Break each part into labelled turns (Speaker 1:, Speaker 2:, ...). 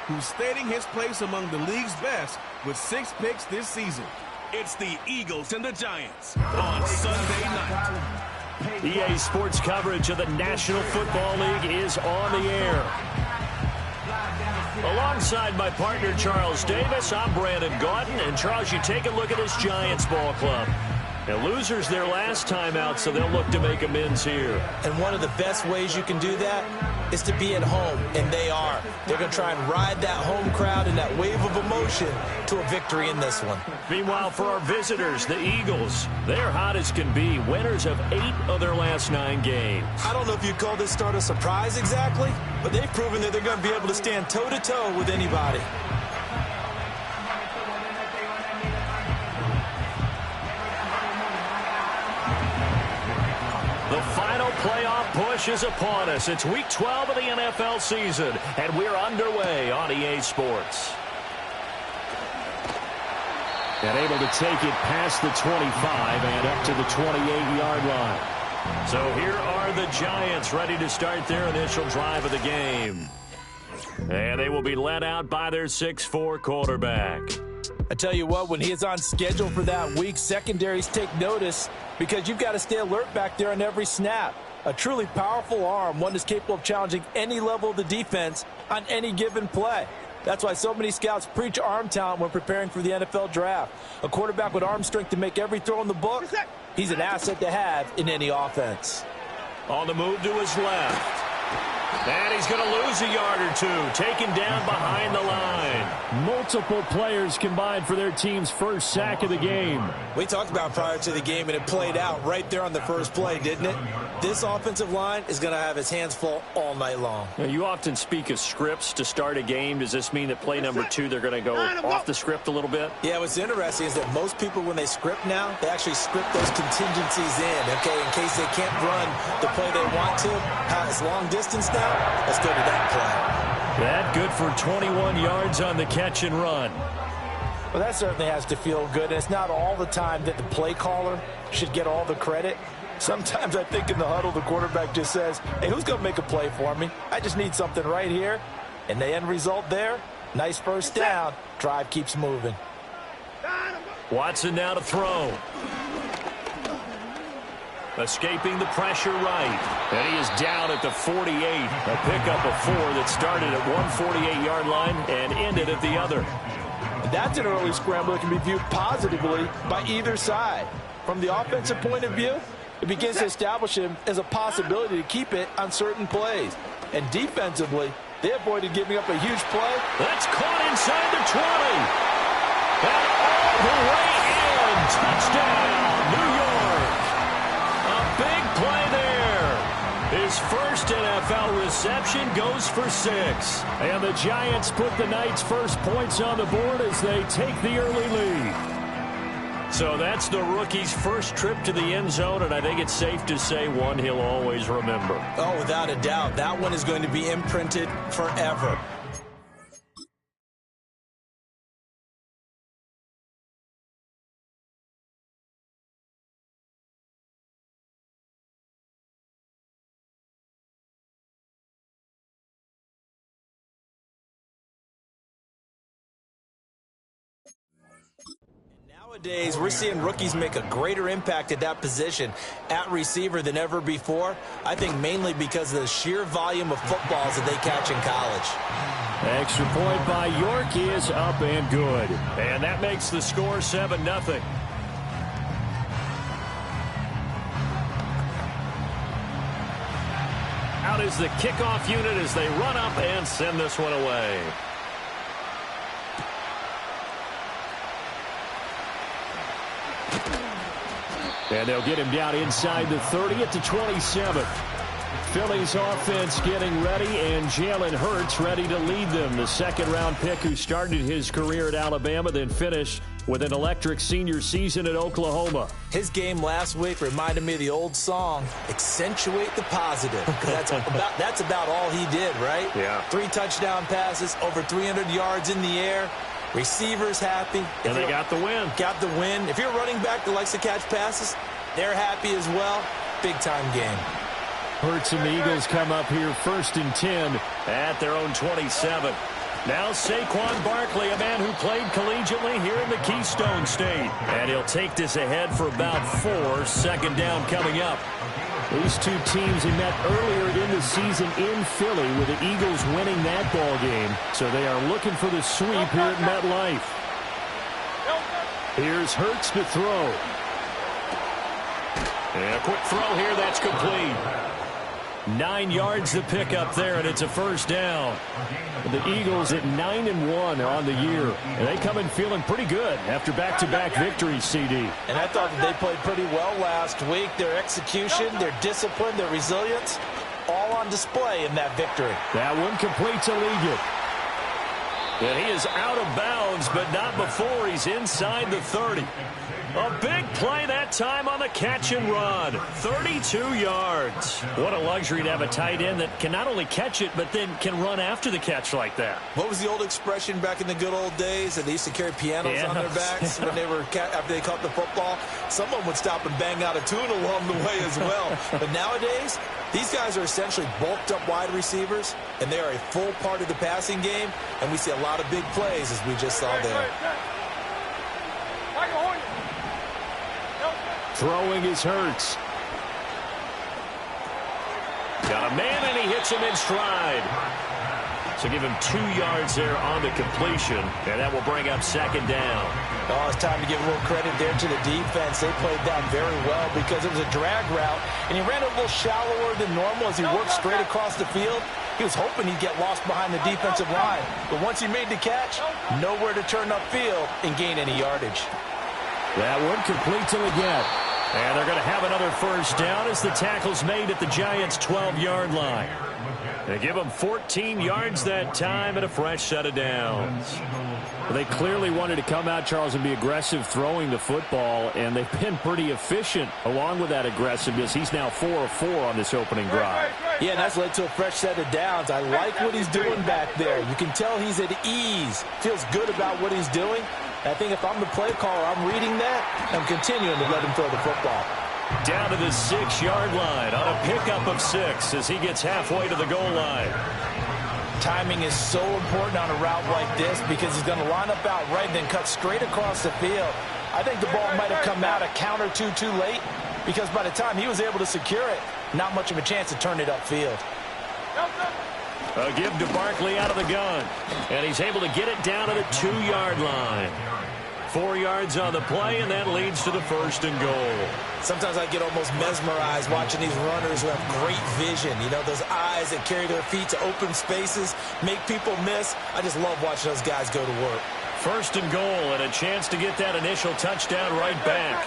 Speaker 1: who's stating his place among the league's best with 6 picks this season. It's the Eagles and the Giants on Sunday night.
Speaker 2: EA Sports coverage of the National Football League is on the air. Alongside my partner, Charles Davis, I'm Brandon Gaudin. And, Charles, you take a look at this Giants ball club. Now, losers their last time out, so they'll look to make amends here.
Speaker 3: And one of the best ways you can do that is to be at home, and they are. They're going to try and ride that home crowd and that wave of emotion to a victory in this one.
Speaker 2: Meanwhile, for our visitors, the Eagles, they're hot as can be. Winners of 8 of their last 9 games.
Speaker 3: I don't know if you'd call this start a surprise exactly, but they've proven that they're going to be able to stand toe-to-toe with anybody.
Speaker 2: The final playoff push is upon us. It's Week 12 of the NFL season, and we're underway on EA Sports. And able to take it past the 25 and up to the 28-yard line. So here are the Giants ready to start their initial drive of the game. And they will be led out by their 6'4" quarterback.
Speaker 3: I tell you what, when he is on schedule for that week, secondaries take notice because you've got to stay alert back there on every snap. A truly powerful arm, one that's capable of challenging any level of the defense on any given play. That's why so many scouts preach arm talent when preparing for the NFL draft. A quarterback with arm strength to make every throw in the book, he's an asset to have in any offense.
Speaker 2: On the move to his left. And he's going to lose a yard or two, taken down behind the line. Multiple players combined for their team's first sack of the game.
Speaker 3: We talked about prior to the game, and it played out right there on the first play, didn't it? This offensive line is going to have his hands full all night long.
Speaker 2: Now, you often speak of scripts to start a game. Does this mean that play number 2, they're going to go off the script a little bit?
Speaker 3: Yeah, what's interesting is that most people, when they script now, they actually script those contingencies in, okay, in case they can't run the play they want to. It's long distance now. Let's go to that play.
Speaker 2: That good for 21 yards on the catch and run.
Speaker 3: Well, that certainly has to feel good. And it's not all the time that the play caller should get all the credit. Sometimes I think in the huddle, the quarterback just says, hey, who's going to make a play for me? I just need something right here. And the end result there, nice first down. Drive keeps moving.
Speaker 2: Watson now to throw. Escaping the pressure right. And he is down at the 48. A pickup of 4 that started at one 48-yard line and ended at the other.
Speaker 3: That's an early scramble that can be viewed positively by either side. From the offensive point of view, it begins to establish him as a possibility to keep it on certain plays. And defensively, they avoided giving up a huge play.
Speaker 2: That's caught inside the 20. And all the way in. Touchdown, New York. Big play there. His first NFL reception goes for 6. And the Giants put the night's first points on the board as they take the early lead. So that's the rookie's first trip to the end zone, and I think it's safe to say one he'll always remember.
Speaker 3: Oh, without a doubt. That one is going to be imprinted forever. Nowadays, we're seeing rookies make a greater impact at that position at receiver than ever before. I think mainly because of the sheer volume of footballs that they catch in college.
Speaker 2: Extra point by York is up and good. And that makes the score 7-0. Out is the kickoff unit as they run up and send this one away. And they'll get him down inside the 30 at the 27. Philly's offense getting ready, and Jalen Hurts ready to lead them. The second-round pick who started his career at Alabama, then finished with an electric senior season at Oklahoma.
Speaker 3: His game last week reminded me of the old song, Accentuate the Positive. That's about all he did, right?
Speaker 2: Yeah.
Speaker 3: 3 touchdown passes, over 300 yards in the air. Receivers happy.
Speaker 2: And they got the win.
Speaker 3: Got the win. If you're a running back that likes to catch passes, they're happy as well. Big-time game.
Speaker 2: Hurts and the Eagles come up here 1st and 10 at their own 27. Now Saquon Barkley, a man who played collegiately here in the Keystone State. And he'll take this ahead for about 4. Second down coming up.
Speaker 4: These two teams had met earlier in the season in Philly with the Eagles winning that ball game. So they are looking for the sweep here at MetLife. Here's Hurts to throw.
Speaker 2: And a quick throw here, that's complete. 9 yards to pick up there, and it's a first down.
Speaker 4: The Eagles at 9-1 on the year, and they come in feeling pretty good after back-to-back victories, CD.
Speaker 3: And I thought that they played pretty well last week. Their execution, their discipline, their resilience, all on display in that victory.
Speaker 4: That one complete to Ligon.
Speaker 2: And he is out of bounds, but not before he's inside the 30. A big play that time on the catch and run. 32 yards. What a luxury to have a tight end that can not only catch it, but then can run after the catch like that.
Speaker 3: What was the old expression back in the good old days? That they used to carry pianos on their backs when they were after they caught the football. Someone would stop and bang out a tune along the way as well. But nowadays, these guys are essentially bulked up wide receivers, and they are a full part of the passing game, and we see a lot of big plays as we just saw there.
Speaker 4: Throwing is Hurts.
Speaker 2: Got a man, and he hits him in stride. So give him 2 yards there on the completion, and that will bring up second down.
Speaker 3: Oh, it's time to give a little credit there to the defense. They played that very well because it was a drag route, and he ran a little shallower than normal as he worked straight across the field. He was hoping he'd get lost behind the defensive line, but once he made the catch, nowhere to turn upfield and gain any yardage.
Speaker 4: That one complete to Ligon.
Speaker 2: And they're going to have another first down as the tackle's made at the Giants' 12-yard line. They give them 14 yards that time and a fresh set of downs.
Speaker 4: Well, they clearly wanted to come out, Charles, and be aggressive throwing the football, and they've been pretty efficient along with that aggressiveness. He's now 4 of 4 on this opening drive.
Speaker 3: Yeah, and that's led to a fresh set of downs. I like what he's doing back there. You can tell he's at ease, feels good about what he's doing. I think if I'm the play caller, I'm reading that. I'm continuing to let him throw the football.
Speaker 2: Down to the 6-yard line on a pickup of 6 as he gets halfway to the goal line.
Speaker 3: Timing is so important on a route like this because he's going to line up out right and then cut straight across the field. I think the ball might have come out a count or two too late because by the time he was able to secure it, not much of a chance to turn it upfield.
Speaker 2: A give to Barkley out of the gun, and he's able to get it down to the 2-yard line. 4 yards on the play, and that leads to the first and goal.
Speaker 3: Sometimes I get almost mesmerized watching these runners who have great vision. You know, those eyes that carry their feet to open spaces, make people miss. I just love watching those guys go to work.
Speaker 2: First and goal, and a chance to get that initial touchdown right back.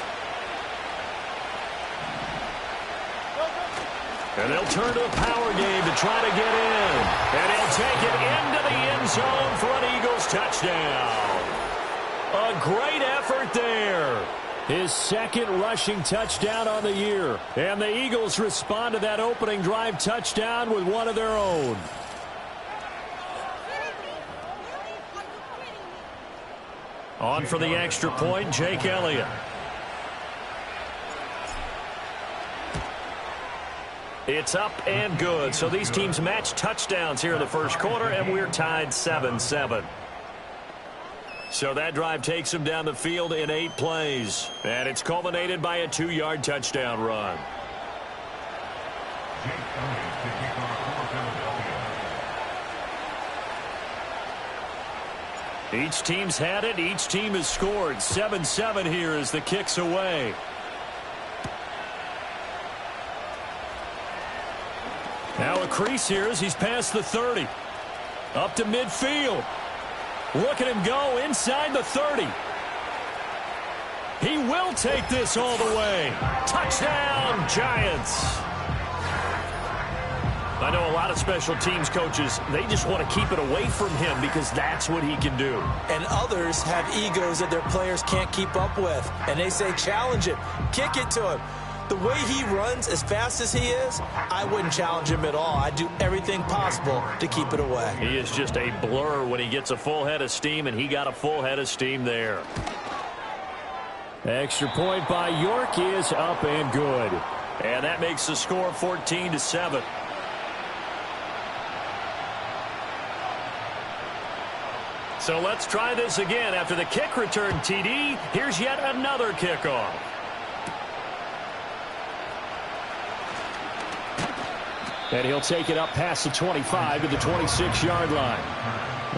Speaker 2: And they'll turn to a power game to try to get in. And he'll take it into the end zone for an Eagles touchdown. A great effort there.
Speaker 4: His second rushing touchdown on the year. And the Eagles respond to that opening drive touchdown with one of their own.
Speaker 2: On for the extra point, Jake Elliott. It's up and good. So these teams match touchdowns here in the first quarter, and we're tied 7-7. So that drive takes them down the field in 8 plays. And it's culminated by a 2-yard touchdown run. Each team's had it. Each team has scored. 7-7 here as the kick's away. Now a crease here as he's past the 30. Up to midfield. Look at him go inside the 30. He will take this all the way. Touchdown, Giants. I know a lot of special teams coaches, they just want to keep it away from him because that's what he can do.
Speaker 3: And others have egos that their players can't keep up with. And they say, challenge him, kick it to him. The way he runs as fast as he is, I wouldn't challenge him at all. I'd do everything possible to keep it away.
Speaker 2: He is just a blur when he gets a full head of steam, and he got a full head of steam there.
Speaker 4: Extra point by York is up and good.
Speaker 2: And that makes the score 14-7.
Speaker 4: So let's try this again. After the kick return TD, here's yet another kickoff. And he'll take it up past the 25 to the 26-yard line.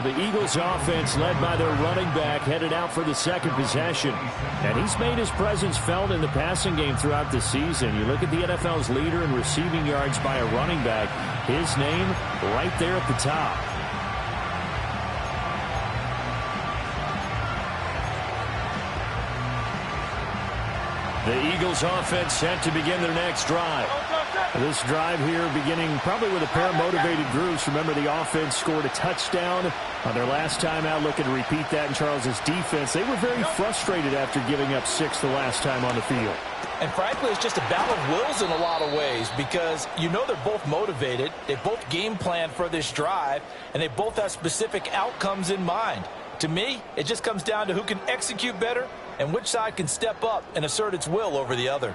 Speaker 4: The Eagles offense, led by their running back, headed out for the second possession. And he's made his presence felt in the passing game throughout the season. You look at the NFL's leader in receiving yards by a running back, his name right there at the top. The Eagles offense set to begin their next drive. This drive here beginning probably with a pair of motivated groups. Remember, the offense scored a touchdown on their last time out. Looking to repeat that in Charles' defense. They were very frustrated after giving up 6 the last time on the field.
Speaker 3: And frankly, it's just a battle of wills in a lot of ways because you know they're both motivated. They both game plan for this drive, and they both have specific outcomes in mind. To me, it just comes down to who can execute better and which side can step up and assert its will over the other.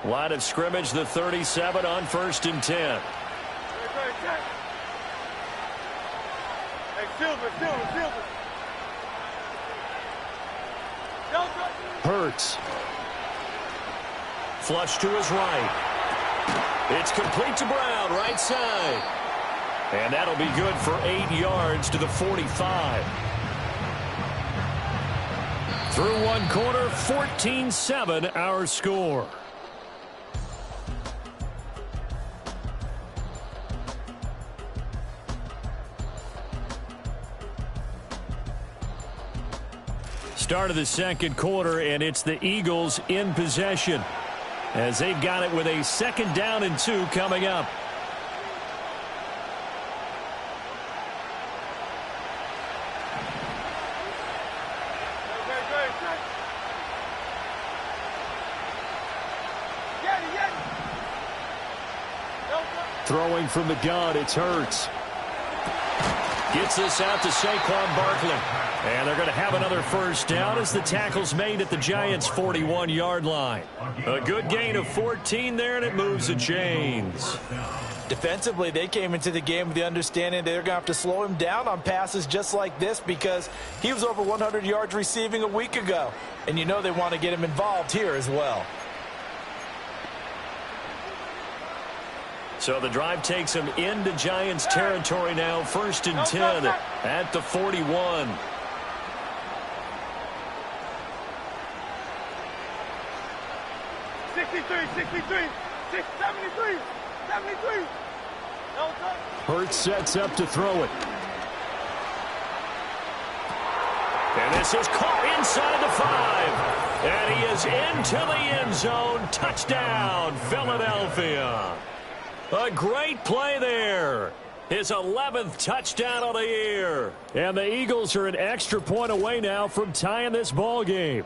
Speaker 4: Line of scrimmage, the 37 on 1st and 10. Hurts. Flush to his right. It's complete to Brown, right side. And that'll be good for 8 yards to the 45. Through one quarter, 14-7 our score. Start of the second quarter, and it's the Eagles in possession as they've got it with a 2nd down and 2 coming up. Throwing from the gun, it's Hurts. Gets this out to Saquon Barkley. And they're going to have another 1st down as the tackle's made at the Giants' 41-yard line. A good gain of 14 there, and it moves the chains.
Speaker 3: Defensively, they came into the game with the understanding they're going to have to slow him down on passes just like this because he was over 100 yards receiving a week ago. And you know they want to get him involved here as well.
Speaker 4: So the drive takes him into Giants territory now, 1st and 10 at the 41. Hurts sets up to throw it. And this is caught inside the 5. And he is into the end zone. Touchdown, Philadelphia. A great play there. His 11th touchdown of the year. And the Eagles are an extra point away now from tying this ball game.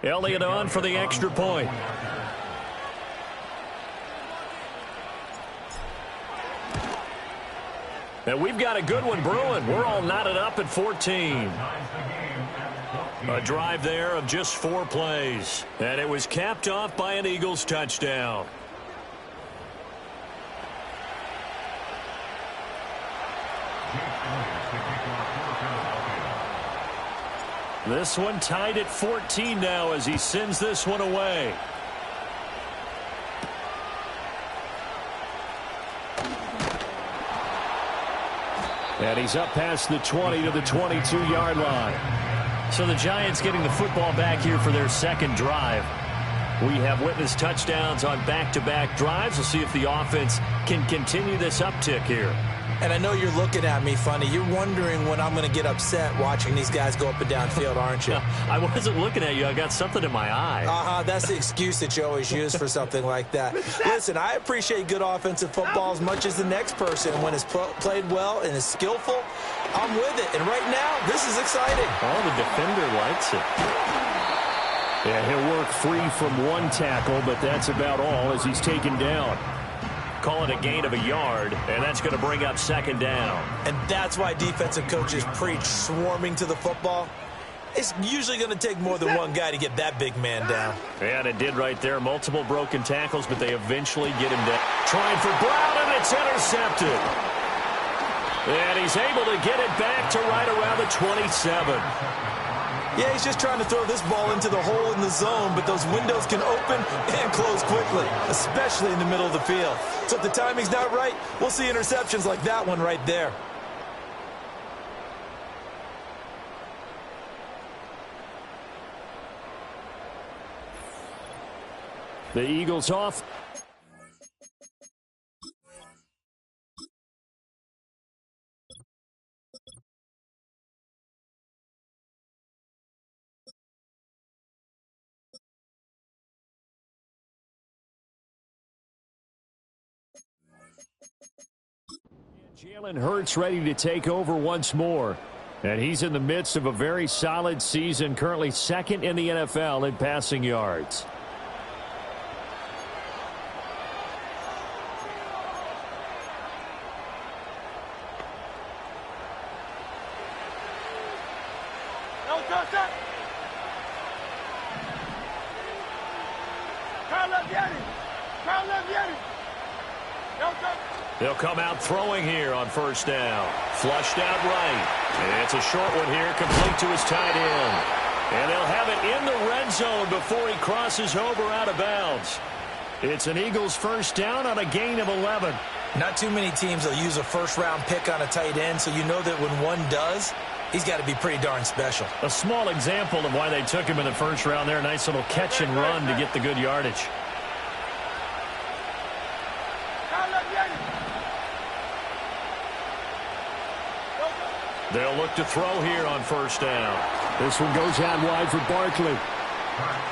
Speaker 4: Elliott on for the extra point. And we've got a good one brewing. We're all knotted up at 14. A drive there of just 4 plays. And it was capped off by an Eagles touchdown. This one tied at 14 now as he sends this one away. And he's up past the 20 to the 22-yard line. So the Giants getting the football back here for their 2nd drive. We have witnessed touchdowns on back-to-back drives. We'll see if the offense can continue this uptick here.
Speaker 3: And I know you're looking at me funny. You're wondering when I'm going to get upset watching these guys go up and down field, aren't you?
Speaker 4: I wasn't looking at you. I got something in my eye.
Speaker 3: That's the excuse that you always use for something like that. Listen, I appreciate good offensive football as much as the next person. When it's played well and is skillful, I'm with it. And right now, this is exciting.
Speaker 4: Oh, the defender likes it. Yeah, he'll work free from one tackle, but that's about all as he's taken down. call it a gain of a yard, and that's going to bring up second down.
Speaker 3: And that's why defensive coaches preach swarming to the football. It's usually going to take more than one guy to get that big man down.
Speaker 4: And it did right there. Multiple broken tackles, but they eventually get him down. Trying for Brown, and it's intercepted. And he's able to get it back to right around the 27.
Speaker 3: Yeah, he's just trying to throw this ball into the hole in the zone, but those windows can open and close quickly, especially in the middle of the field. So if the timing's not right, we'll see interceptions like that one right there.
Speaker 4: The Eagles off. Jalen Hurts ready to take over once more. And he's in the midst of a very solid season, currently second in the NFL in passing yards. They'll come out throwing here on first down. Flushed out right. It's a short one here, complete to his tight end. And they'll have it in the red zone before he crosses over out of bounds. It's an Eagles first down on a gain of 11.
Speaker 3: Not too many teams will use a first-round pick on a tight end, so you know that when one does, he's got to be pretty darn special.
Speaker 4: A small example of why they took him in the first round there. Nice little catch and run to get the good yardage. They'll look to throw here on first down. This one goes out wide for Barkley.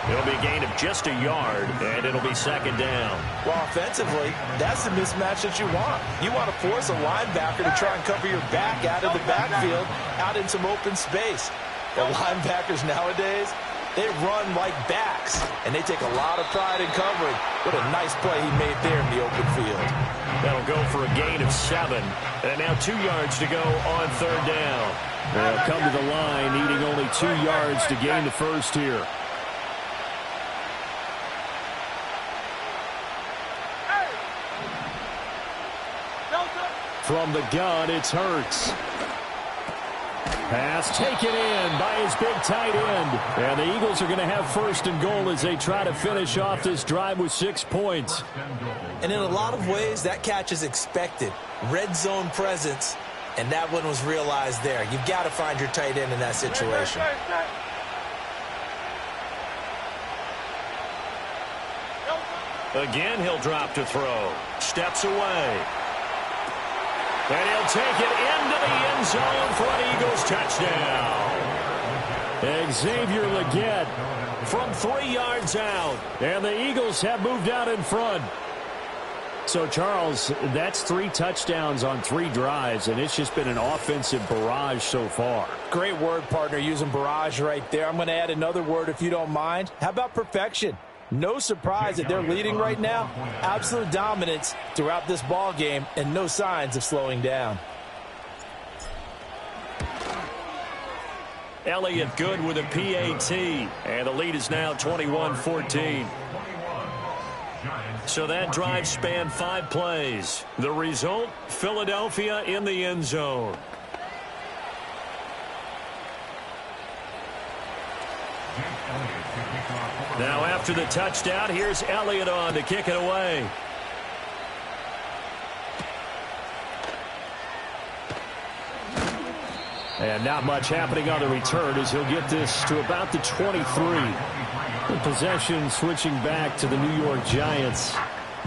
Speaker 4: It'll be a gain of just a yard, and it'll be second down.
Speaker 3: Well, offensively, that's the mismatch that you want. You want to force a linebacker to try and cover your back out of the backfield, out in some open space. The linebackers nowadays, they run like backs, and they take a lot of pride in covering. What a nice play he made there in the open field.
Speaker 4: That'll go for a gain of 7, and now 2 yards to go on third down. They'll come to the line, needing only 2 yards to gain the first here. From the gun, it's Hurts. Pass taken in by his big tight end. And the Eagles are going to have first and goal as they try to finish off this drive with 6 points.
Speaker 3: And in a lot of ways, that catch is expected. Red zone presence, and that one was realized there. You've got to find your tight end in that situation.
Speaker 4: Again, he'll drop to throw. Steps away. And he'll take it into the end zone for an Eagles touchdown. Xavier Legette from 3 yards out. And the Eagles have moved out in front. So, Charles, that's 3 touchdowns on 3 drives, and it's just been an offensive barrage so far.
Speaker 3: Great word, partner, using barrage right there. I'm going to add another word if you don't mind. How about perfection? No surprise that they're leading right now. Absolute dominance throughout this ball game and no signs of slowing down.
Speaker 4: Elliott good with a PAT, and the lead is now 21-14. So that drive spanned 5 plays. The result, Philadelphia in the end zone. Now after the touchdown, here's Elliott on to kick it away. And not much happening on the return as he'll get this to about the 23. The possession switching back to the New York Giants.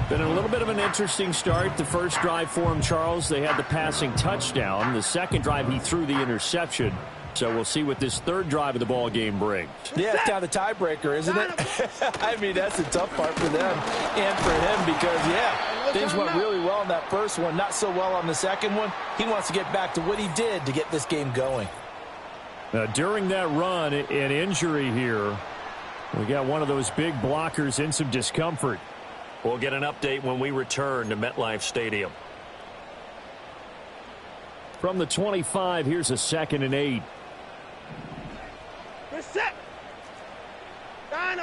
Speaker 4: Been a little bit of an interesting start. The first drive for him, Charles, they had the passing touchdown. The second drive, he threw the interception. So we'll see what this third drive of the ball game brings.
Speaker 3: Yeah, it's kind of the tiebreaker, isn't it? I mean, that's the tough part for them and for him because, yeah, things went really well in that first one, not so well on the second one. He wants to get back to what he did to get this game going.
Speaker 4: During that run, an injury here. We got one of those big blockers in some discomfort. We'll get an update when we return to MetLife Stadium. From the 25, here's a 2nd and 8.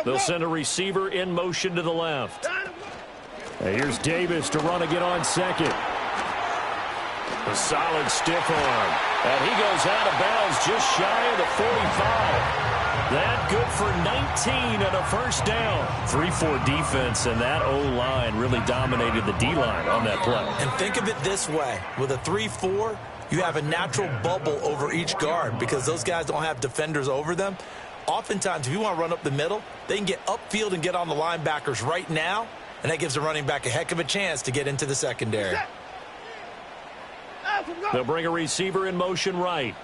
Speaker 4: They'll send a receiver in motion to the left. And here's Davis to run again on second. A solid stiff arm. And he goes out of bounds just shy of the 45. That good for 19 and a first down. 3-4 defense, and that O-line really dominated the D-line on that play.
Speaker 3: And think of it this way. With a 3-4, you have a natural bubble over each guard because those guys don't have defenders over them. Oftentimes, if you want to run up the middle, they can get upfield and get on the linebackers right now, and that gives the running back a heck of a chance to get into the secondary.
Speaker 4: They'll bring a receiver in motion right.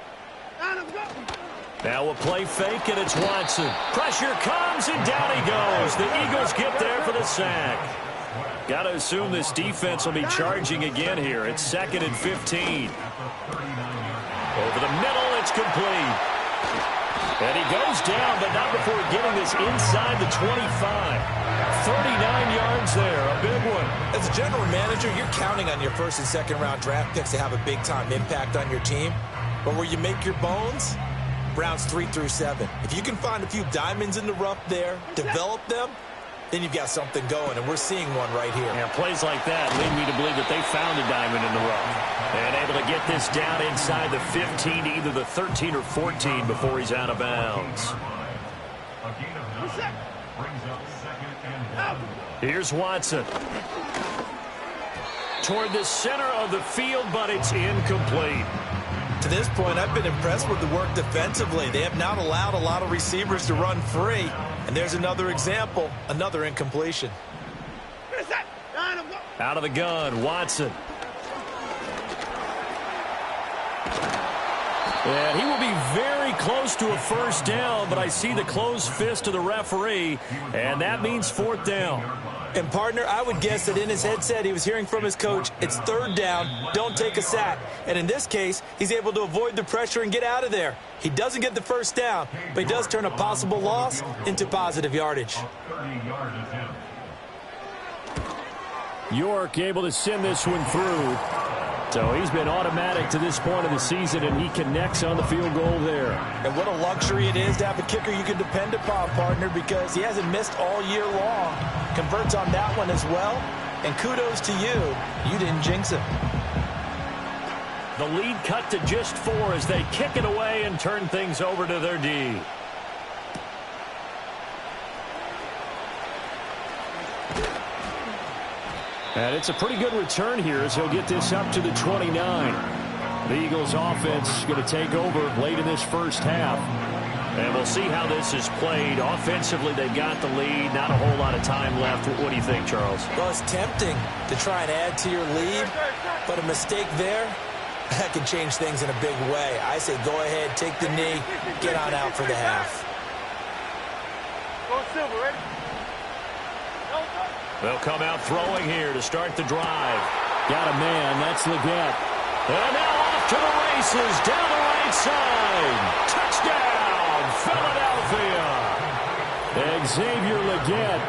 Speaker 4: Now a play fake, and it's Watson. Pressure comes, and down he goes. The Eagles get there for the sack. Got to assume this defense will be charging again here. It's 2nd and 15. Over the middle, it's complete. And he goes down, but not before getting this inside the 25. 39 yards there, a big one.
Speaker 3: As a general manager, you're counting on your 1st and 2nd round draft picks to have a big-time impact on your team. But where you make your bones, rounds 3 through 7. If you can find a few diamonds in the rough there, develop them, then you've got something going, and we're seeing one right here.
Speaker 4: Yeah, plays like that lead me to believe that they found a diamond in the rough. And able to get this down inside the 15, either the 13 or 14 before he's out of bounds. Here's Watson. Toward the center of the field, but it's incomplete.
Speaker 3: To this point, I've been impressed with the work defensively. They have not allowed a lot of receivers to run free. And there's another example, another incompletion.
Speaker 4: Out of the gun, Watson. And he will be very close to a first down, but I see the closed fist of the referee, and that means 4th down.
Speaker 3: And, partner, I would guess that in his headset he was hearing from his coach, it's 3rd down, don't take a sack. And in this case, he's able to avoid the pressure and get out of there. He doesn't get the first down, but he does turn a possible loss into positive yardage.
Speaker 4: York able to send this one through. So he's been automatic to this point of the season, and he connects on the field goal there.
Speaker 3: And what a luxury it is to have a kicker you can depend upon, partner, because he hasn't missed all year long. Converts on that one as well. And kudos to you. You didn't jinx him.
Speaker 4: The lead cut to just 4 as they kick it away and turn things over to their D. And it's a pretty good return here as he'll get this up to the 29. The Eagles offense going to take over late in this first half. And we'll see how this is played. Offensively, they got the lead. Not a whole lot of time left. What do you think, Charles?
Speaker 3: Well, it's tempting to try and add to your lead, but a mistake there, that can change things in a big way. I say go ahead, take the knee, get on out for the half.
Speaker 5: Go Silver, ready?
Speaker 4: They'll come out throwing here to start the drive. Got a man. That's Leggett. And now off to the races down the right side. Touchdown, Philadelphia. Xavier Leggett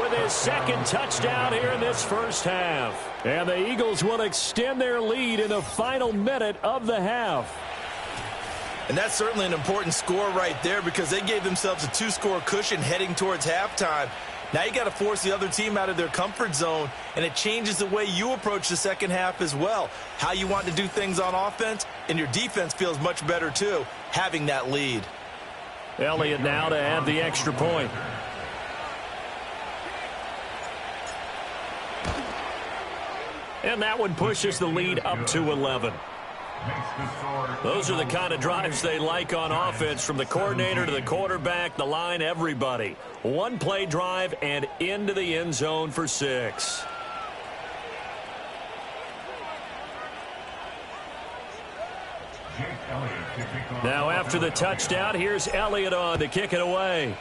Speaker 4: with his 2nd touchdown here in this first half. And the Eagles will extend their lead in the final minute of the half.
Speaker 3: And that's certainly an important score right there because they gave themselves a 2-score cushion heading towards halftime. Now you got to force the other team out of their comfort zone, and it changes the way you approach the second half as well. How you want to do things on offense, and your defense feels much better too, having that lead.
Speaker 4: Elliott now to add the extra point. And that one pushes the lead up to 11. Those are the kind of drives they like on offense, from the coordinator to the quarterback, the line, everybody. 1-play drive and into the end zone for 6. Now after the touchdown, here's Elliott on to kick it away.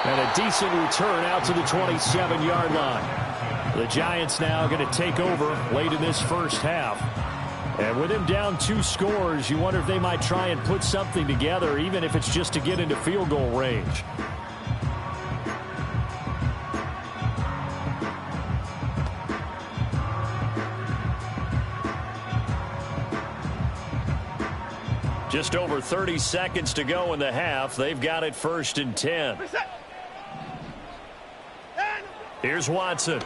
Speaker 4: And a decent return out to the 27-yard line. The Giants now going to take over late in this first half. And with him down 2 scores, you wonder if they might try and put something together, even if it's just to get into field goal range. Just over 30 seconds to go in the half. They've got it 1st and 10. Here's Watson.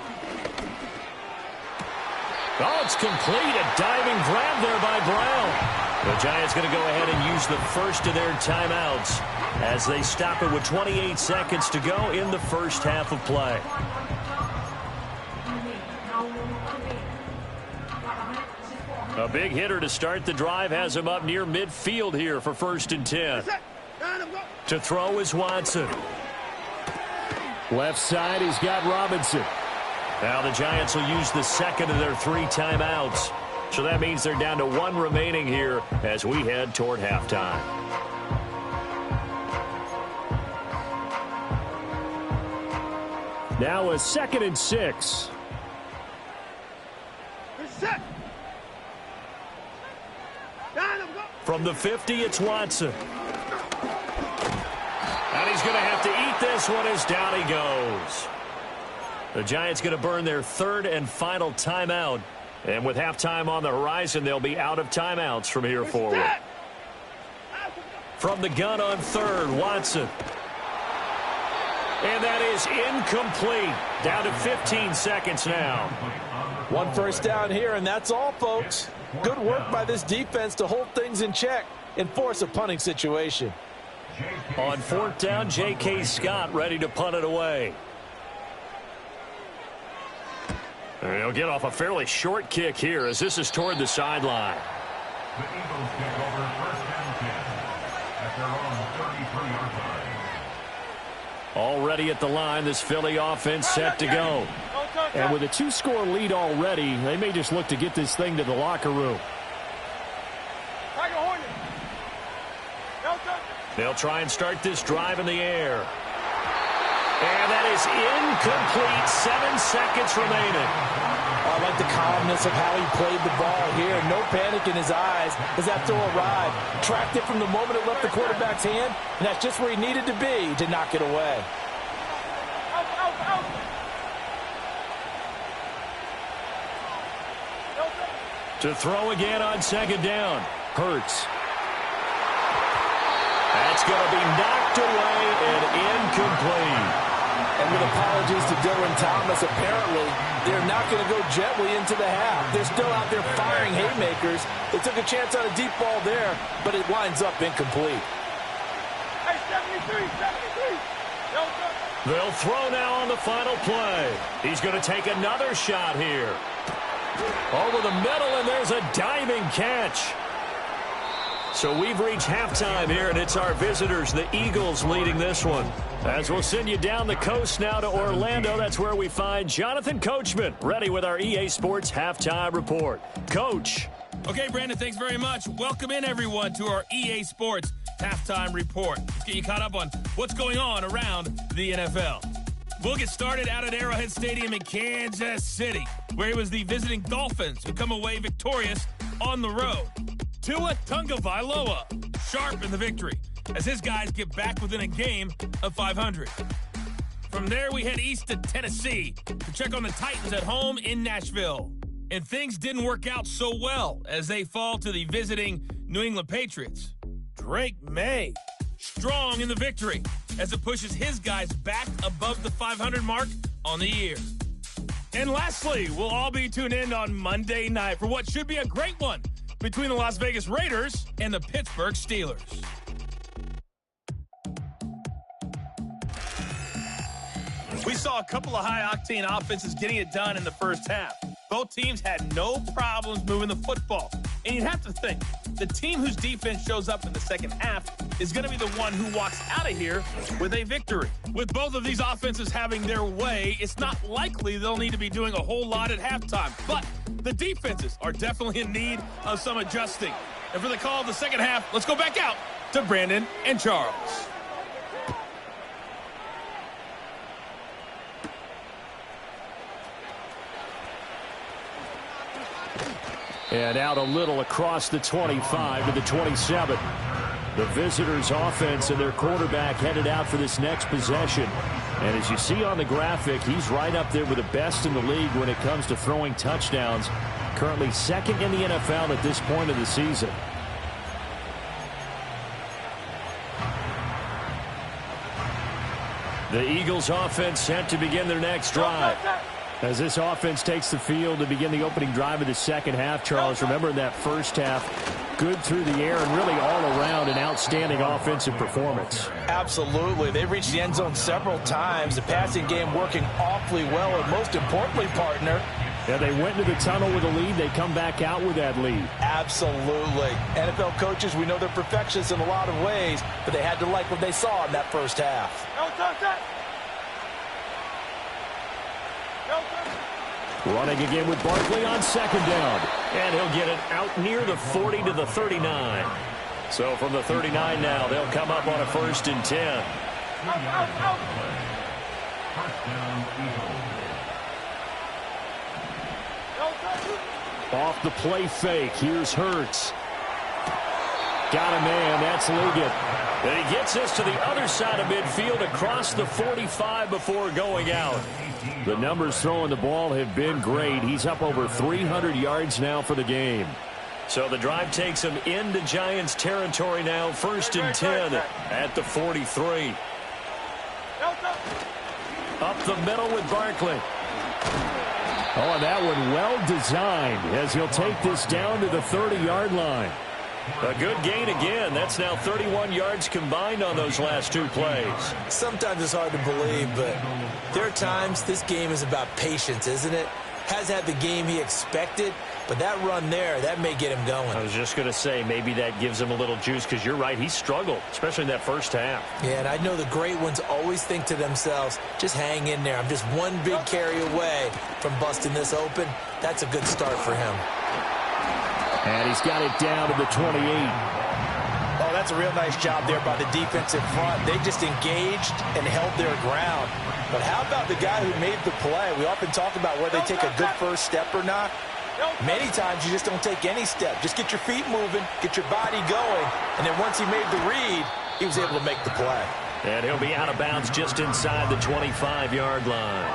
Speaker 4: Oh, it's complete. A diving grab there by Brown. The Giants going to go ahead and use the first of their timeouts as they stop it with 28 seconds to go in the first half of play. A big hitter to start the drive has him up near midfield here for 1st and 10. To throw is Watson. Left side, he's got Robinson. Now the Giants will use the second of their 3 timeouts. So that means they're down to 1 remaining here as we head toward halftime. Now a 2nd and 6. From the 50, it's Watson. And he's going to have to eat this one as down he goes. The Giants going to burn their 3rd and final timeout. And with halftime on the horizon, they'll be out of timeouts from here forward. From the gun on 3rd, Watson. And that is incomplete. Down to 15 seconds now.
Speaker 3: 1 first down here, and that's all, folks. Good work by this defense to hold things in check and force a punting situation.
Speaker 4: On 4th down, J.K. Scott ready to punt it away. And he'll get off a fairly short kick here as this is toward the sideline.
Speaker 6: The Eagles take over 1st and 10 at their own 33-yard line.
Speaker 4: Already at the line, this Philly offense set to go. And with a 2-score lead already, they may just look to get this thing to the locker room. They'll try and start this drive in the air. And that is incomplete. 7 seconds remaining.
Speaker 3: I like the calmness of how he played the ball here. No panic in his eyes as that throw arrived. Tracked it from the moment it left the quarterback's hand, and that's just where he needed to be to knock it away.
Speaker 4: To throw again on 2nd down. Hurts. That's going to be knocked away and incomplete.
Speaker 3: And with apologies to Dylan Thomas, apparently they're not going to go gently into the half. They're still out there firing haymakers. They took a chance on a deep ball there, but it winds up incomplete.
Speaker 5: Hey, 73.
Speaker 4: They'll throw now on the final play. He's going to take another shot here. Over the middle, and there's a diving catch. So we've reached halftime here, and it's our visitors, the Eagles, leading this one. As we'll send you down the coast now to Orlando, that's where we find Jonathan Coachman, ready with our EA Sports Halftime Report. Coach.
Speaker 7: Okay, Brandon, thanks very much. Welcome in, everyone, to our EA Sports Halftime Report. Let's get you caught up on what's going on around the NFL. We'll get started out at Arrowhead Stadium in Kansas City, where it was the visiting Dolphins who come away victorious on the road. Tua Tagovailoa, sharp in the victory, as his guys get back within a game of 500. From there, we head east to Tennessee to check on the Titans at home in Nashville. And things didn't work out so well as they fall to the visiting New England Patriots. Drake May, strong in the victory as it pushes his guys back above the 500 mark on the year. And lastly, we'll all be tuned in on Monday night for what should be a great one between the Las Vegas Raiders and the Pittsburgh Steelers. We saw a couple of high-octane offenses getting it done in the first half. Both teams had no problems moving the football. And you'd have to think, the team whose defense shows up in the second half is going to be the one who walks out of here with a victory. With both of these offenses having their way, it's not likely they'll need to be doing a whole lot at halftime. But the defenses are definitely in need of some adjusting. And for the call of the second half, let's go back out to Brandon and Charles.
Speaker 4: And out a little across the 25 to the 27. The visitors' offense and their quarterback headed out for this next possession. And as you see on the graphic, he's right up there with the best in the league when it comes to throwing touchdowns. Currently second in the NFL at this point of the season. The Eagles' offense set to begin their next drive. As this offense takes the field to begin the opening drive of the second half, Charles, remember in that first half, good through the air and really all around an outstanding offensive performance.
Speaker 3: Absolutely. They reached the end zone several times. The passing game working awfully well, and most importantly, partner,
Speaker 4: yeah, they went into the tunnel with a lead. They come back out with that lead.
Speaker 3: Absolutely. NFL coaches, we know they're perfectionists in a lot of ways, but they had to like what they saw in that first half.
Speaker 4: Running again with Barkley on second down. And he'll get it out near the 40 to the 39. So from the 39 now, they'll come up on a 1st and 10. Off the play fake. Here's Hurts. Got a man. That's Liggett. And he gets this to the other side of midfield across the 45 before going out. The numbers throwing the ball have been great. He's up over 300 yards now for the game. So the drive takes him into Giants territory now. 1st and 10 at the 43. Up the middle with Barkley. Oh, and that one well designed as he'll take this down to the 30-yard line. A good gain again. That's now 31 yards combined on those last 2 plays.
Speaker 3: Sometimes it's hard to believe, but there are times this game is about patience, isn't it? Has had the game he expected, but that run there, that may get him going.
Speaker 4: I was just going to say, maybe that gives him a little juice, because you're right, he struggled, especially in that first half.
Speaker 3: Yeah, and I know the great ones always think to themselves, just hang in there. I'm just one big carry away from busting this open. That's a good start for him.
Speaker 4: And he's got it down to the 28.
Speaker 3: Oh, that's a real nice job there by the defensive front. They just engaged and held their ground. But how about the guy who made the play? We often talk about whether they take a good first step or not. Many times you just don't take any step. Just get your feet moving, get your body going, and then once he made the read, he was able to make the play.
Speaker 4: And he'll be out of bounds just inside the 25-yard line.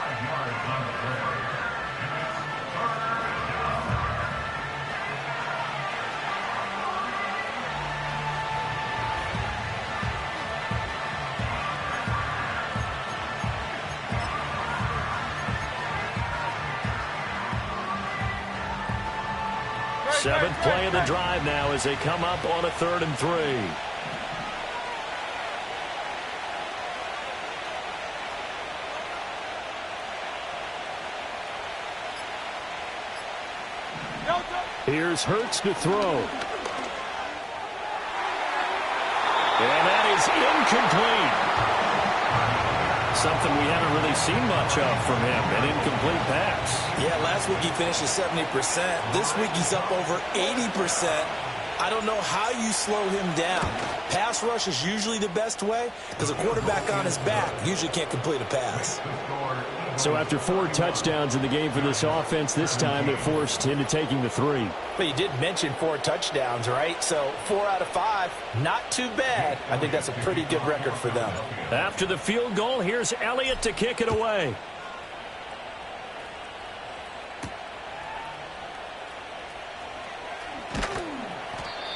Speaker 4: Seventh play of the drive now as they come up on a 3rd and 3. Here's Hurts to throw. And that is incomplete. Something we haven't really seen much of from him, an incomplete pass.
Speaker 3: Yeah, last week he finished at 70%. This week he's up over 80%. I don't know how you slow him down. Pass rush is usually the best way because a quarterback on his back usually can't complete a pass.
Speaker 4: So after 4 touchdowns in the game for this offense, this time they're forced into taking the 3.
Speaker 3: But you did mention 4 touchdowns, right? So 4 out of 5, not too bad. I think that's a pretty good record for them.
Speaker 4: After the field goal, here's Elliott to kick it away.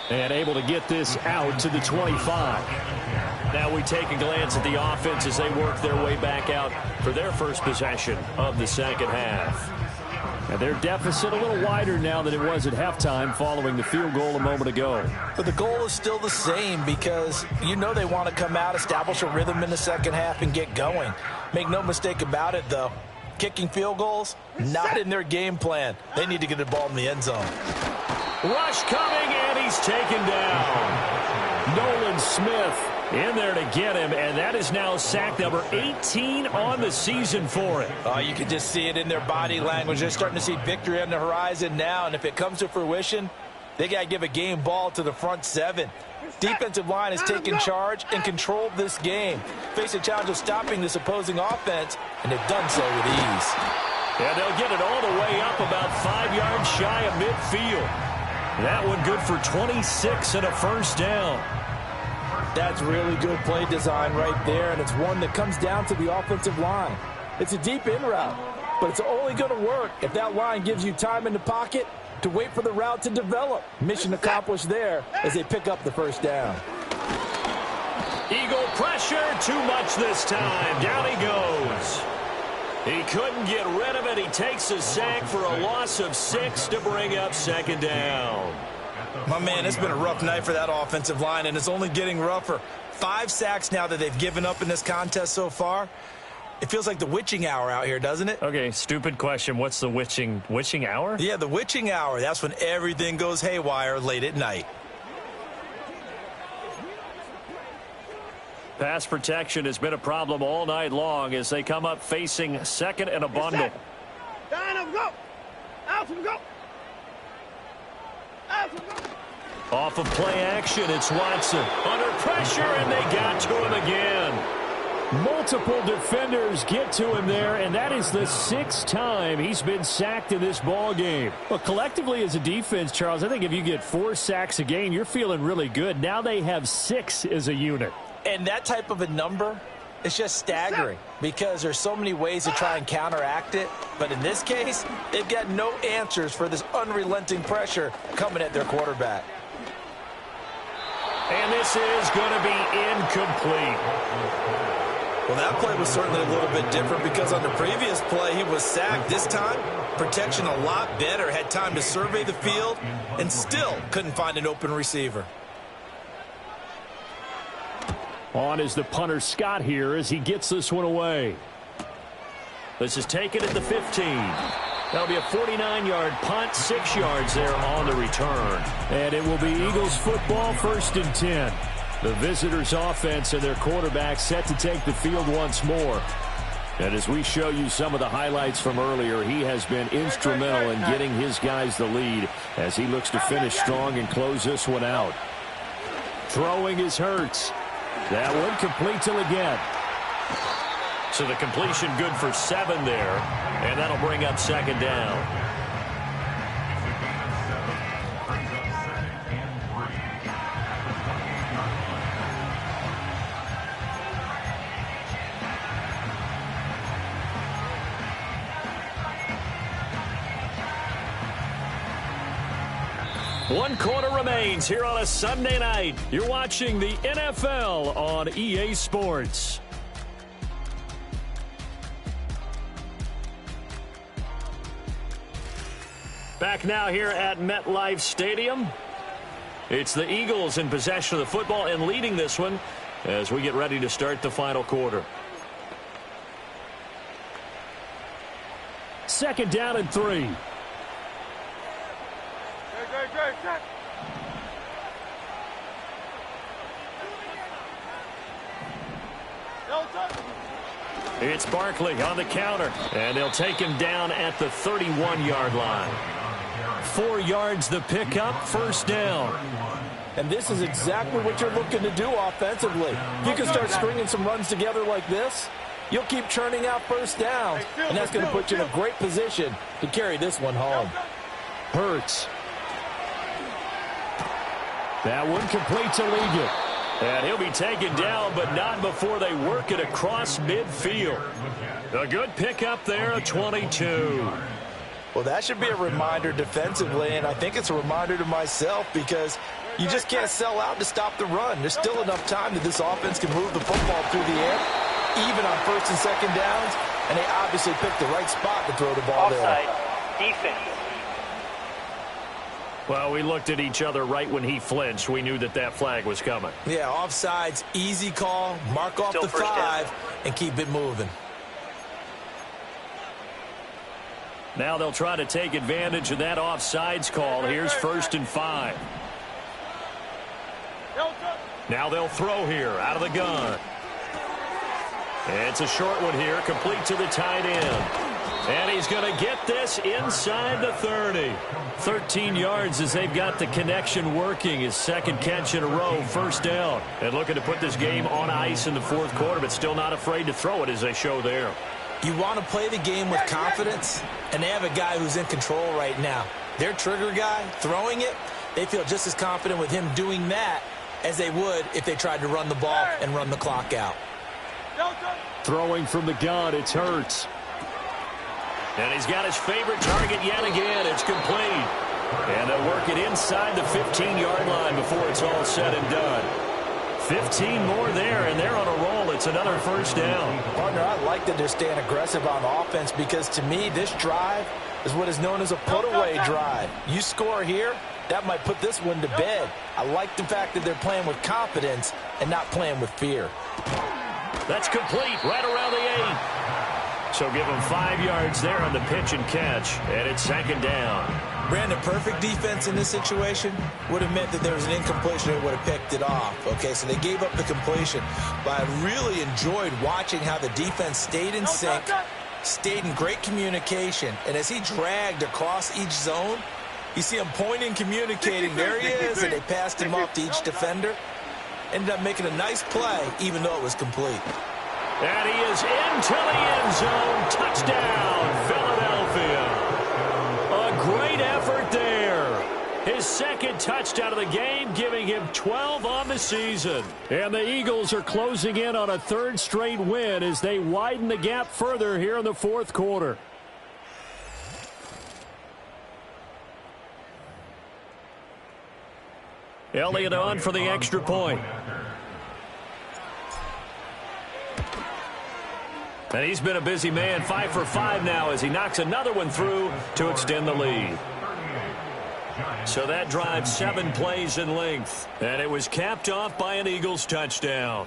Speaker 4: And able to get this out to the 25. Now we take a glance at the offense as they work their way back out for their first possession of the second half. And their deficit a little wider now than it was at halftime following the field goal a moment ago.
Speaker 3: But the goal is still the same because you know they want to come out, establish a rhythm in the second half, and get going. Make no mistake about it, though. Kicking field goals, not in their game plan. They need to get the ball in the end zone.
Speaker 4: Rush coming, and he's taken down. Nolan Smith in there to get him, and that is now sack number 18 on the season for him.
Speaker 3: Oh, you can just see it in their body language. They're starting to see victory on the horizon now, and if it comes to fruition, they got to give a game ball to the front 7. Defensive line has taken charge and controlled this game. Face a challenge of stopping this opposing offense, and they've done so with ease.
Speaker 4: And they'll get it all the way up about 5 yards shy of midfield. That one good for 26 and a first down.
Speaker 3: That's really good play design right there, and it's one that comes down to the offensive line. It's a deep in route, but it's only going to work if that line gives you time in the pocket to wait for the route to develop. Mission accomplished there as they pick up the first down.
Speaker 4: Eagle pressure, too much this time. Down he goes. He couldn't get rid of it. He takes a sack for a loss of 6 to bring up second down.
Speaker 3: My man, it's been a rough night for that offensive line, and it's only getting rougher. 5 sacks now that they've given up in this contest so far. It feels like the witching hour out here, doesn't it?
Speaker 4: Okay, stupid question. What's the witching hour?
Speaker 3: Yeah, the witching hour. That's when everything goes haywire late at night.
Speaker 4: Pass protection has been a problem all night long as they come up facing second and a bundle.
Speaker 5: Down and go. Out and go. Out and go.
Speaker 4: Off of play action, it's Watson. Under pressure, and they got to him again. Multiple defenders get to him there, and that is the 6th time he's been sacked in this ball game. Well, collectively as a defense, Charles, I think if you get 4 sacks a game, you're feeling really good. Now they have 6 as a unit.
Speaker 3: And that type of a number, it's just staggering because there's so many ways to try and counteract it. But in this case, they've got no answers for this unrelenting pressure coming at their quarterback.
Speaker 4: And this is going to be incomplete.
Speaker 3: Well, that play was certainly a little bit different because on the previous play, he was sacked. This time, protection a lot better, had time to survey the field, and still couldn't find an open receiver.
Speaker 4: On is the punter Scott here as he gets this one away. This is taken at the 15. That'll be a 49-yard punt, 6 yards there on the return. And it will be Eagles football, 1st and 10. The visitors' offense and their quarterback set to take the field once more. And as we show you some of the highlights from earlier, he has been instrumental in getting his guys the lead as he looks to finish strong and close this one out. Throwing is Hurts. That one complete till again. So the completion good for 7 there, and that'll bring up second down. One quarter remains here on a Sunday night. You're watching the NFL on EA Sports. Back now here at MetLife Stadium. It's the Eagles in possession of the football and leading this one as we get ready to start the final quarter. 2nd down and 3. It's Barkley on the counter, and they'll take him down at the 31-yard line. 4 yards the pickup, 1st down.
Speaker 3: And this is exactly what you're looking to do offensively. If you can start stringing some runs together like this, you'll keep churning out 1st downs, and that's going to put you in a great position to carry this one home.
Speaker 4: Hurts. That one complete to Liggett. And he'll be taken down, but not before they work it across midfield. A good pickup there, a 22.
Speaker 3: Well, that should be a reminder defensively, and I think it's a reminder to myself because you just can't sell out to stop the run. There's still enough time that this offense can move the football through the air, even on 1st and 2nd downs, and they obviously picked the right spot to throw the ball there.
Speaker 8: Offside, defense.
Speaker 4: Well, we looked at each other right when he flinched. We knew that that flag was coming.
Speaker 3: Yeah, offsides, easy call, mark off the 5, and keep it moving.
Speaker 4: Now they'll try to take advantage of that offsides call. Here's 1st and 5. Now they'll throw here out of the gun. It's a short one here, complete to the tight end. And he's going to get this inside the 30. 13 yards as they've got the connection working. His 2nd catch in a row, 1st down. And looking to put this game on ice in the 4th quarter, but still not afraid to throw it as they show there.
Speaker 3: You want to play the game with confidence, and they have a guy who's in control right now. their trigger guy throwing it, they feel just as confident with him doing that as they would if they tried to run the ball and run the clock out.
Speaker 4: Throwing from the gun, it's Hurts. And he's got his favorite target yet again. It's complete. And they'll work it inside the 15-yard line before it's all said and done. 15 more there, and they're on a roll. It's another first down.
Speaker 3: Partner, I like that they're staying aggressive on offense because, to me, this drive is what is known as a put-away drive. You score here, that might put this one to bed. I like the fact that they're playing with confidence and not playing with fear.
Speaker 4: That's complete right around the 8. So give them 5 yards there on the pitch and catch, and it's second down.
Speaker 3: Brandon, perfect defense in this situation would have meant that there was an incompletion that would have picked it off. Okay, so they gave up the completion. But I really enjoyed watching how the defense stayed in sync, stayed in great communication, and as he dragged across each zone, you see him pointing, communicating. There he is, and they passed him off to each defender. Ended up making a nice play, even though it was complete.
Speaker 4: And he is into the end zone. Touchdown, Philadelphia. A great effort there. His second touchdown of the game, giving him 12 on the season. And the Eagles are closing in on a third straight win as they widen the gap further here in the fourth quarter. Elliott on for the extra point. And he's been a busy man, 5 for 5 now as he knocks another one through to extend the lead. So that drive 7 plays in length. And it was capped off by an Eagles touchdown.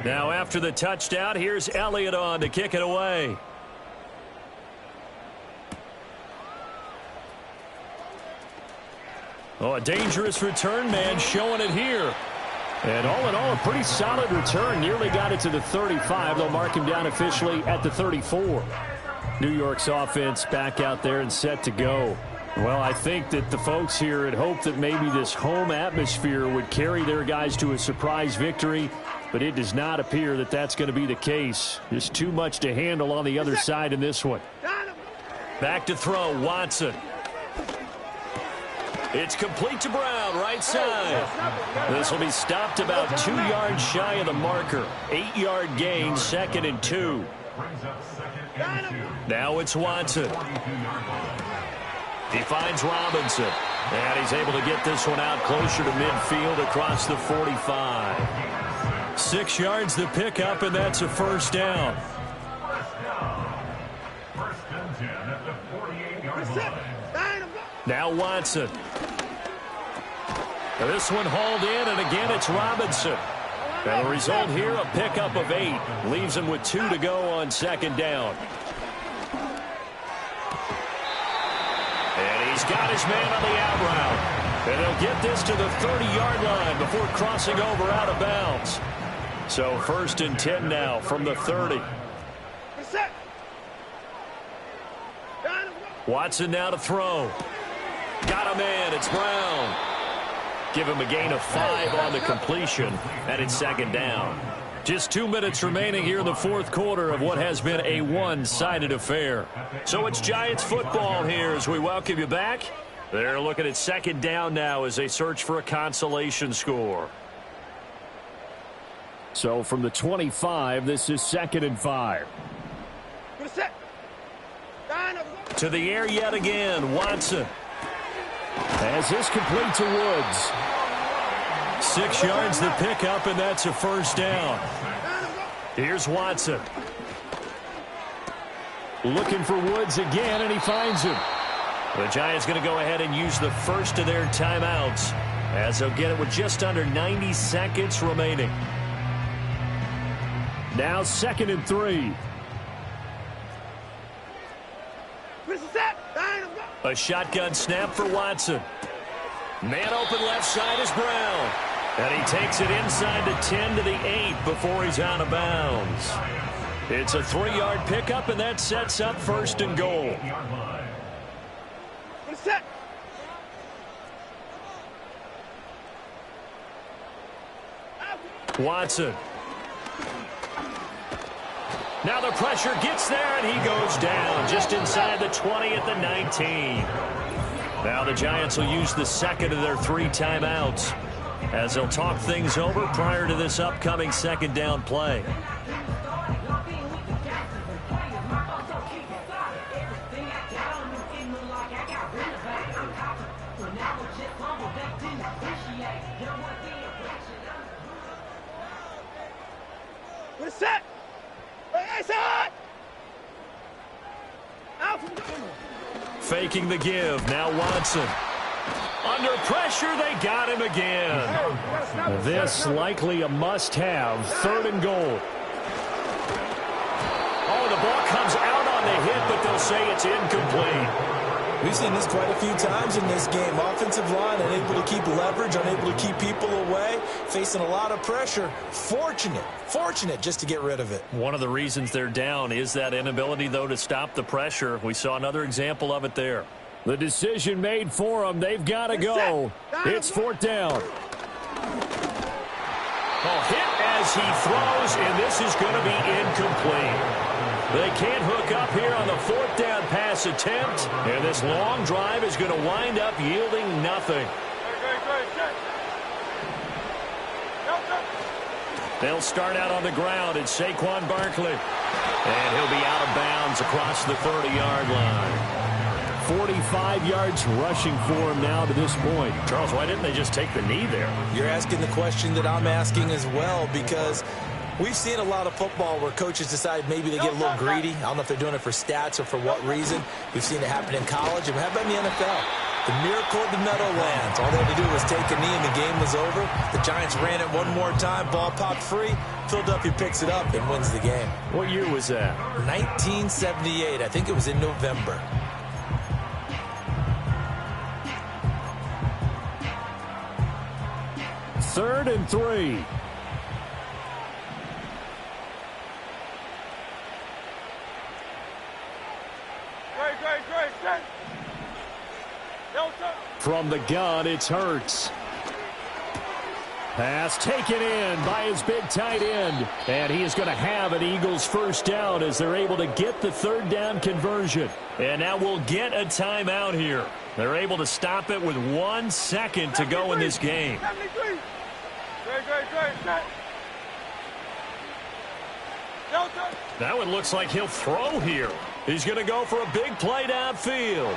Speaker 4: Now after the touchdown, here's Elliott on to kick it away. Oh, a dangerous return man showing it here. And all in all, a pretty solid return. Nearly got it to the 35. They'll mark him down officially at the 34. New York's offense back out there and set to go. Well, I think that the folks here had hoped that maybe this home atmosphere would carry their guys to a surprise victory, but it does not appear that that's going to be the case. There's too much to handle on the other side in this one. Back to throw, Watson. It's complete to Brown, right side. This will be stopped about 2 yards shy of the marker. 8-yard gain, 2nd and 2. Now it's Watson. He finds Robinson. And he's able to get this one out closer to midfield across the 45. 6 yards the pickup, and that's a first down. Now Watson. Now this one hauled in, and again it's Robinson. And the result here, a pickup of 8. Leaves him with 2 to go on second down. And he's got his man on the out route. And he'll get this to the 30-yard line before crossing over out of bounds. So 1st and 10 now from the 30. Watson now to throw. Got a man. It's Brown. Give him a gain of 5 on the completion, and it's second down. Just 2 minutes remaining here in the fourth quarter of what has been a one-sided affair. So it's Giants football here as we welcome you back. They're looking at second down now as they search for a consolation score. So from the 25, this is 2nd and 5. To the air yet again, Watson. As this complete to Woods. 6 yards the pickup, and that's a first down. Here's Watson. Looking for Woods again, and he finds him. The Giants going to go ahead and use the first of their timeouts as they'll get it with just under 90 seconds remaining. Now 2nd and 3. A shotgun snap for Watson. Man open left side is Brown. And he takes it inside the 10 to the 8 before he's out of bounds. It's a 3-yard pickup, and that sets up 1st and goal. Watson. Now the pressure gets there, and he goes down just inside the 20 at the 19. Now the Giants will use the second of their 3 timeouts as they'll talk things over prior to this upcoming second down play.
Speaker 5: We're set.
Speaker 4: Faking the give. Now Watson. Under pressure, they got him again. This likely a must-have. 3rd and goal. Oh, the ball comes out on the hit, but they'll say it's incomplete.
Speaker 3: We've seen this quite a few times in this game. Offensive line unable to keep leverage, unable to keep people away, facing a lot of pressure. Fortunate just to get rid of it. One of the reasons they're down is that inability, though, to stop the pressure. We saw another example of it there.
Speaker 4: The decision made for them. They've got to go. It's 4th down.
Speaker 2: Oh, hit as he throws, and this is going to be incomplete. They can't hook up here on the 4th down pass attempt, and this long drive is going to wind up yielding nothing. They'll start out on the ground. It's Saquon Barkley, and he'll be out of bounds across the 30-yard line.
Speaker 4: 45 yards rushing for him now to this point.
Speaker 2: Charles, why didn't they just take the knee there?
Speaker 3: You're asking the question that I'm asking as well, because we've seen a lot of football where coaches decide maybe they get a little greedy. I don't know if they're doing it for stats or for what reason. We've seen it happen in college. And how about in the NFL? The miracle of the Meadowlands. All they had to do was take a knee and the game was over. The Giants ran it one more time. Ball popped free. Philadelphia picks it up and wins the game.
Speaker 4: What year was that?
Speaker 3: 1978. I think it was in November.
Speaker 4: Third and 3. From the gun, it's Hurts. Pass taken in by his big tight end. And he is going to have an Eagles first down as they're able to get the 3rd down conversion.
Speaker 2: And now we'll get a timeout here. They're able to stop it with 1 second to go in this game. That one looks like he'll throw here. He's going to go for a big play downfield.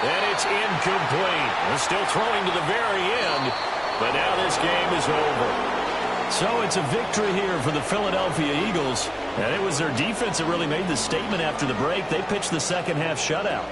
Speaker 2: And it's incomplete. They're still throwing to the very end, but now this game is over. So it's a victory here for the Philadelphia Eagles. And it was their defense that really made the statement after the break. They pitched the second half shutout.